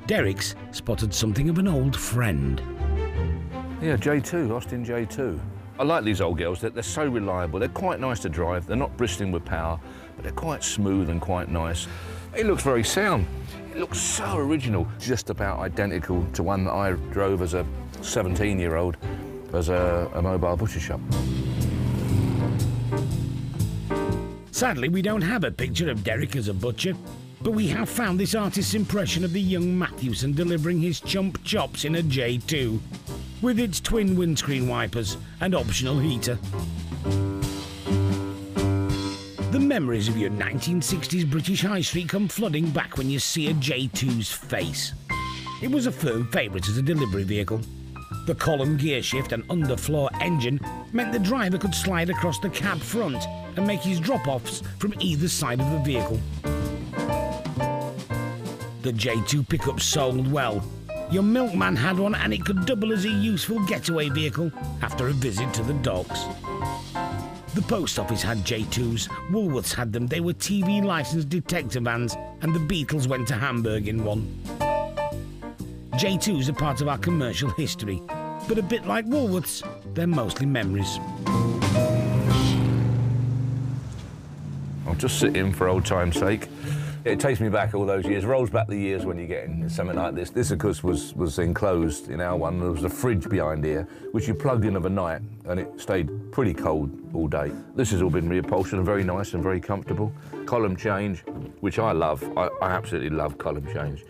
Derek's spotted something of an old friend. Yeah, J2, Austin J2. I like these old girls, they're so reliable. They're quite nice to drive. They're not bristling with power, but they're quite smooth and quite nice. It looks very sound. It looks so original. Just about identical to one that I drove as a 17-year-old as a mobile butcher shop. Sadly, we don't have a picture of Derek as a butcher, but we have found this artist's impression of the young Mathewson delivering his chump chops in a J2, with its twin windscreen wipers and optional heater. The memories of your 1960s British High Street come flooding back when you see a J2's face. It was a firm favourite as a delivery vehicle. The column gear shift and underfloor engine meant the driver could slide across the cab front and make his drop-offs from either side of the vehicle. The J2 pickup sold well. Your milkman had one and it could double as a useful getaway vehicle after a visit to the docks. The post office had J2s, Woolworths had them, they were TV licensed detector vans, and the Beatles went to Hamburg in one. J2s are part of our commercial history, but a bit like Woolworths, they're mostly memories. I'll just sit in for old time's sake. It takes me back all those years, rolls back the years when you get in something like this. This, of course, was enclosed in our one. There was a fridge behind here, which you plugged in of a night, and it stayed pretty cold all day. This has all been reupholstered and very nice and very comfortable. Column change, which I love. I absolutely love column change.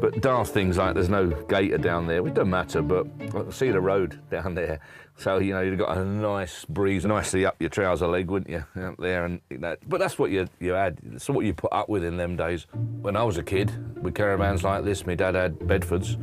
But daft things like there's no gator down there, which doesn't matter, but I can see the road down there. So, you know, you've got a nice breeze, nicely up your trouser leg, wouldn't you, out there? And but that's what you had, that's what you put up with in them days. When I was a kid, with caravans like this, my dad had Bedfords,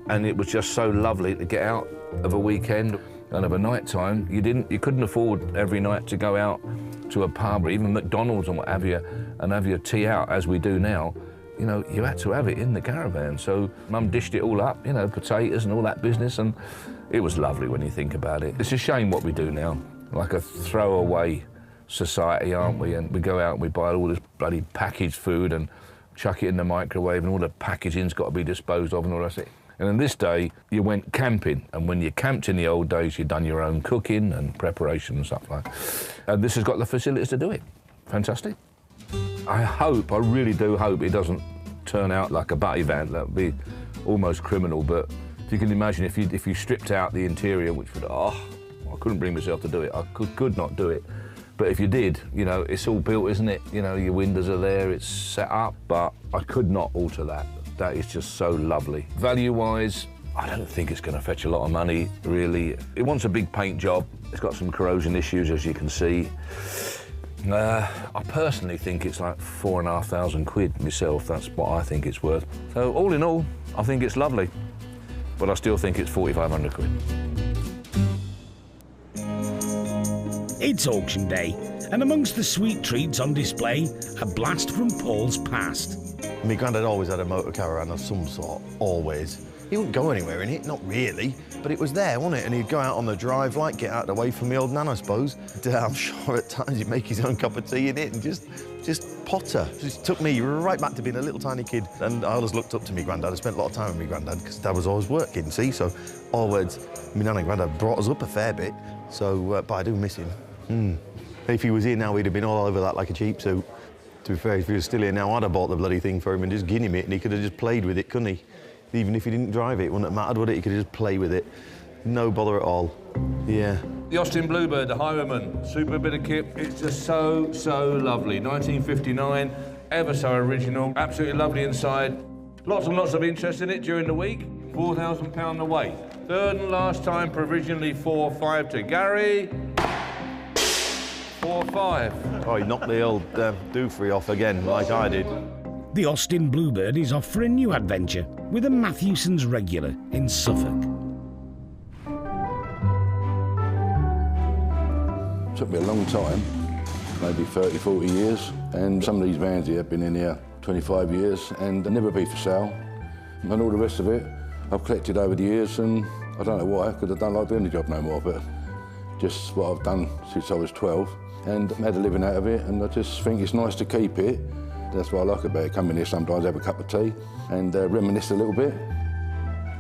and it was just so lovely to get out of a weekend and of a night time. You couldn't afford every night to go out to a pub or even McDonald's and what have you, and have your tea out as we do now. You know, you had to have it in the caravan. So Mum dished it all up, you know, potatoes and all that business, and it was lovely when you think about it. It's a shame what we do now, like a throwaway society, aren't we? And we go out and we buy all this bloody packaged food and chuck it in the microwave, and all the packaging's got to be disposed of and all that. And in this day, you went camping, and when you camped in the old days, you'd done your own cooking and preparation and stuff like that. And this has got the facilities to do it. Fantastic. I really do hope it doesn't turn out like a butty van. That would be almost criminal, but if you can imagine if you stripped out the interior, which would, I couldn't bring myself to do it. I could not do it. But if you did, you know, it's all built, isn't it? You know, your windows are there, it's set up, but I could not alter that. That is just so lovely. Value-wise, I don't think it's going to fetch a lot of money, really. It wants a big paint job. It's got some corrosion issues, as you can see. I personally think it's like £4,500 myself. That's what I think it's worth. So all in all, I think it's lovely, but I still think it's £4,500. It's auction day, and amongst the sweet treats on display, a blast from Paul's past. My granddad always had a motor caravan of some sort, always. He wouldn't go anywhere in it, not really, but it was there, wasn't it? And he'd go out on the drive, like, get out of the way from the old nan, I suppose. I'm sure at times he'd make his own cup of tea in it and just potter. Just took me right back to being a little tiny kid. And I always looked up to me granddad. I spent a lot of time with my granddad because Dad was always working, see? So always, my nan and granddad brought us up a fair bit. So, but I do miss him. If he was here now, he'd have been all over that like a cheap suit. To be fair, if he was still here now, I'd have bought the bloody thing for him and just given him it, and he could have just played with it, couldn't he? Even if he didn't drive it, it wouldn't have mattered, would it? He could just play with it. No bother at all. Yeah. The Austin Bluebird, the Highwayman, super bit of kit. It's just so lovely. 1959, ever so original. Absolutely lovely inside. Lots and lots of interest in it during the week. £4,000 away. Third and last time, provisionally 4-5 to Gary. 4-5. Oh, he knocked the old doofree off again, like I did. The Austin Bluebird is off for a new adventure with a Mathewson's regular in Suffolk. It took me a long time, maybe 30, 40 years, and some of these vans here have been in here 25 years and they'll never be for sale. And all the rest of it I've collected over the years, and I don't know why, because I don't like doing the job no more, but just what I've done since I was 12 and made a living out of it, and I just think it's nice to keep it That's what I like about it. Come in here sometimes, have a cup of tea and reminisce a little bit.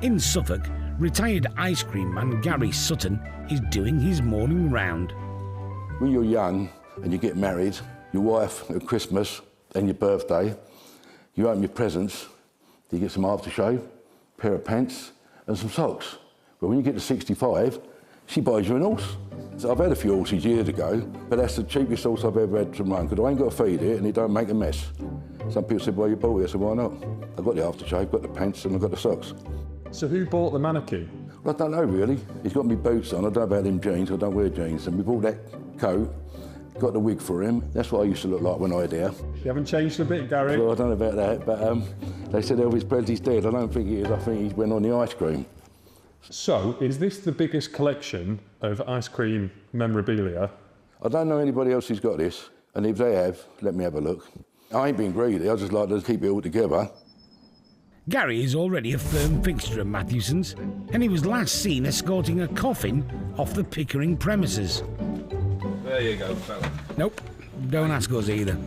In Suffolk, retired ice cream man Gary Sutton is doing his morning round. When you're young and you get married, your wife at Christmas and your birthday, you open your presents, you get some aftershave, a pair of pants and some socks. But when you get to 65, she buys you an horse. So I've had a few horses years ago, but that's the cheapest horse I've ever had to run, because I ain't got to feed it and it don't make a mess. Some people said, well, you bought it. I said, why not? I've got the aftershave, got the pants and I've got the socks. So who bought the mannequin? Well, I don't know really. He's got me boots on, I don't know about them jeans, I don't wear jeans. And we bought that coat, got the wig for him. That's what I used to look like when I had hair. You haven't changed a bit, Gary? Well, I don't know about that, but they said Elvis Presley's dead. I don't think he is, I think he went on the ice cream. So, is this the biggest collection of ice cream memorabilia? I don't know anybody else who's got this, and if they have, let me have a look. I ain't being greedy, I just like to keep it all together. Gary is already a firm fixture at Mathewson's, and he was last seen escorting a coffin off the Pickering premises. There you go, fella. Nope, don't ask us either.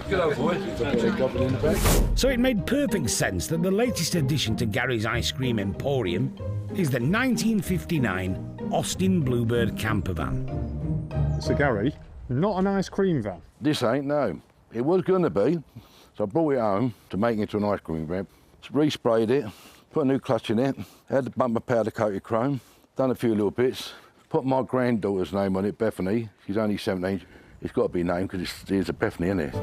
Good old boy. In the back. So it made perfect sense that the latest addition to Gary's ice cream emporium is the 1959 Austin Bluebird Campervan. So, Gary, not an ice cream van? This ain't, no. It was going to be, so I brought it home to make it into an ice cream van. Resprayed it, put a new clutch in it, had the bumper powder coated chrome, done a few little bits, put my granddaughter's name on it, Bethany. She's only 17. It's got to be named because there's a Bethany in it.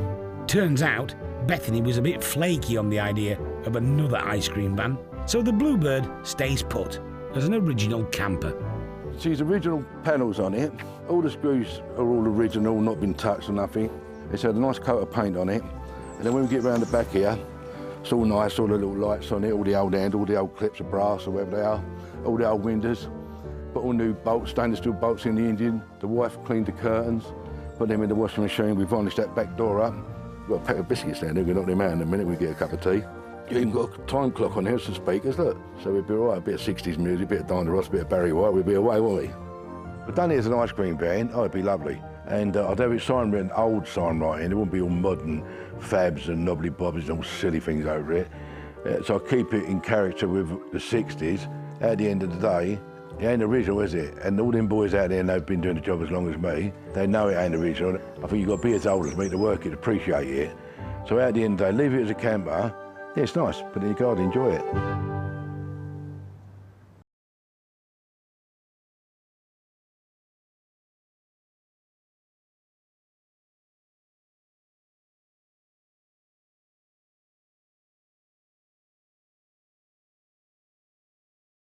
Turns out, Bethany was a bit flaky on the idea of another ice cream van, so the Bluebird stays put as an original camper. She's original panels on it. All the screws are all original, not been touched or nothing. It's had a nice coat of paint on it. And then when we get round the back here, it's all nice, all the little lights on it, all the old handles, all the old clips of brass or whatever they are, all the old windows. Put all new bolts, stainless steel bolts in the engine. The wife cleaned the curtains, put them in the washing machine. We varnished that back door up. We've got a pack of biscuits down there, we'll knock them out in a minute, we get a cup of tea. You even got a time clock on here, some speakers, look. So we'd be all right, a bit of 60s music, a bit of Diana Ross, a bit of Barry White, we'd be away, wouldn't we? But done it as an ice cream van, oh, it'd be lovely. And I'd have it sign written, old sign writing, it wouldn't be all modern fabs and knobbly bobbies and all silly things over it. So I keep it in character with the 60s. At the end of the day, it ain't original, is it? And all them boys out there, and they've been doing the job as long as me, they know it ain't original. I think you've got to be as old as me to work it, appreciate it. So at the end of the day, leave it as a camper. Yeah, it's nice, but in your garden, enjoy it.